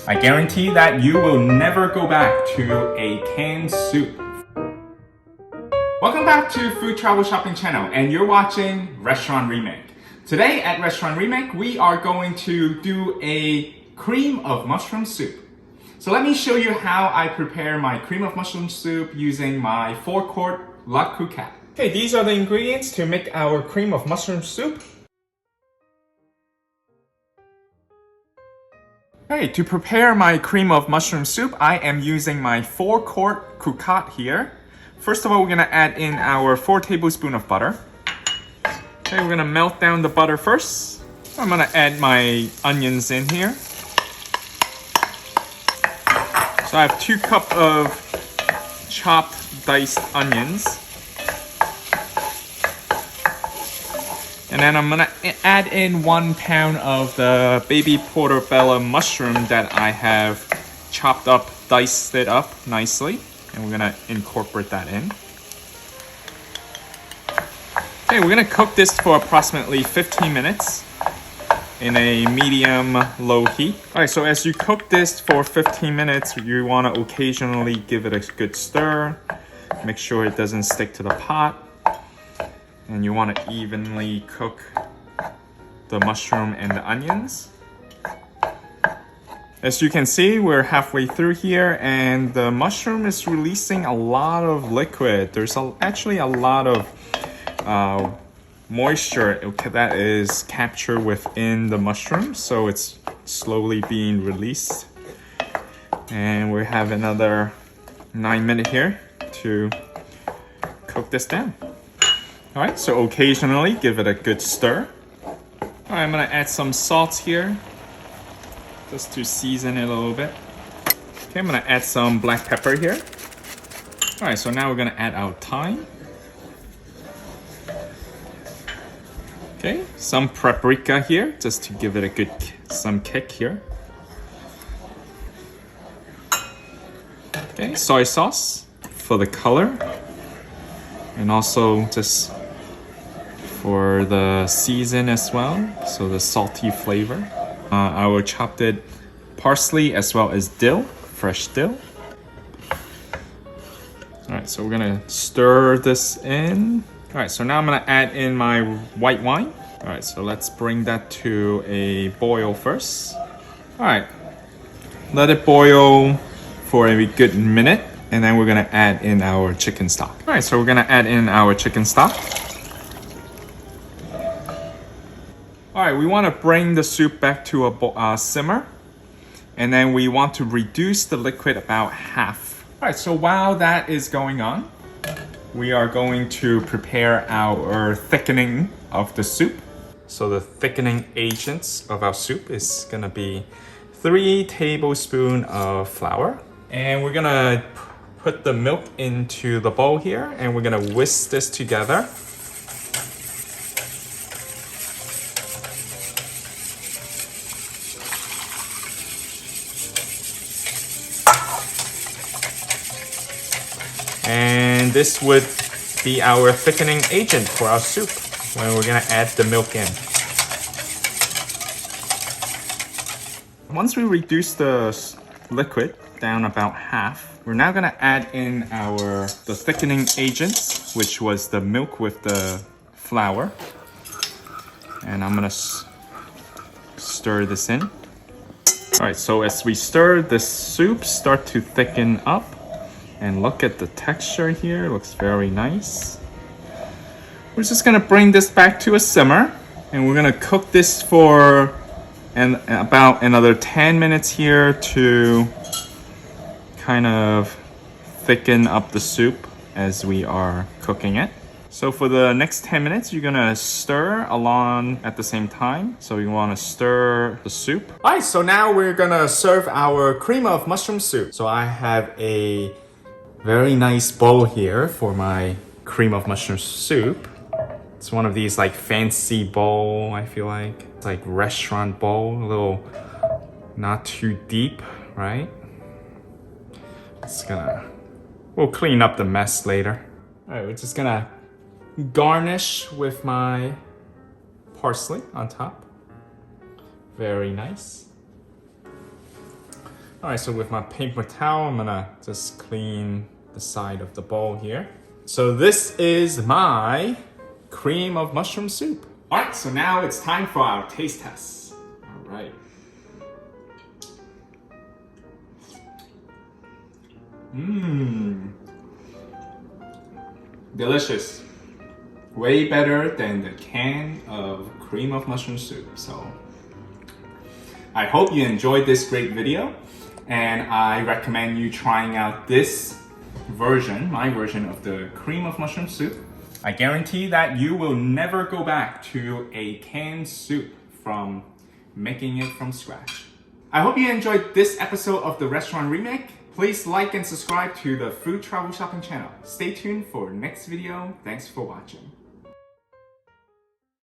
I guarantee that you will never go back to a canned soup. Welcome back to Food Travel Shopping Channel, and you're watching Restaurant Remake. Today at Restaurant Remake, we are going to do a cream of mushroom soup. So let me show you how I prepare my cream of mushroom soup using my 4-quart Staub Cocotte. Okay, these are the ingredients to make our cream of mushroom soup. Okay, to prepare my cream of mushroom soup, I am using my 4-quart cocotte here. First of all, we're gonna add in our 4 tablespoons of butter. Okay, we're gonna melt down the butter first. I'm gonna add my onions in here. So I have 2 cups of chopped diced onions. And then I'm gonna add in 1 pound of the baby portobello mushroom that I have chopped up, diced it up nicely. And we're gonna incorporate that in. Okay, we're gonna cook this for approximately 15 minutes in a medium-low heat. Alright, so as you cook this for 15 minutes, you wanna occasionally give it a good stir. Make sure it doesn't stick to the pot. And you want to evenly cook the mushroom and the onions. As you can see, we're halfway through here and the mushroom is releasing a lot of liquid. There's actually a lot of moisture that is captured within the mushroom, so it's slowly being released. And we have another 9 minutes here to cook this down. Alright, so occasionally give it a good stir. Alright, I'm gonna add some salt here, just to season it a little bit. Okay, I'm gonna add some black pepper here. Alright, so now we're gonna add our thyme. Okay, some paprika here, just to give it a good, some kick here. Okay, soy sauce for the color. And also just for the season as well, so the salty flavor. I will chop it parsley as well as dill, fresh dill. Alright, so we're gonna stir this in. Alright, so now I'm gonna add in my white wine. Alright, so let's bring that to a boil first. Alright, let it boil for a good minute, and then we're gonna add in our chicken stock. Alright, so we're gonna add in our chicken stock. Alright, we want to bring the soup back to a simmer, and then we want to reduce the liquid about half. Alright, so while that is going on, we are going to prepare our thickening of the soup. So the thickening agents of our soup is gonna be 3 tablespoons of flour. And we're gonna put the milk into the bowl here, and we're gonna whisk this together. And this would be our thickening agent for our soup when we're gonna add the milk in. Once we reduce the liquid down about half, we're now gonna add in the thickening agents, which was the milk with the flour. And I'm gonna stir this in. Alright, so as we stir, the soup start to thicken up. And look at the texture here, it looks very nice. We're just gonna bring this back to a simmer, and we're gonna cook this for about another 10 minutes here to kind of thicken up the soup as we are cooking it. So for the next 10 minutes, you're gonna stir along at the same time. So you wanna stir the soup. Alright, so now we're gonna serve our cream of mushroom soup. So I have a very nice bowl here for my cream of mushroom soup. It's one of these like fancy bowl, I feel like. It's like restaurant bowl, a little not too deep, right? We'll clean up the mess later. All right, we're just gonna garnish with my parsley on top. Very nice. Alright, so with my paper towel, I'm gonna just clean the side of the bowl here. So this is my cream of mushroom soup. Alright, so now it's time for our taste test. Alright. Mmm. Delicious. Way better than the can of cream of mushroom soup. So I hope you enjoyed this great video, and I recommend you trying out this version, my version of the cream of mushroom soup. I guarantee that you will never go back to a canned soup from making it from scratch. I hope you enjoyed this episode of the Restaurant Remake. Please like and subscribe to the Food Travel Shopping channel. Stay tuned for next video. Thanks for watching.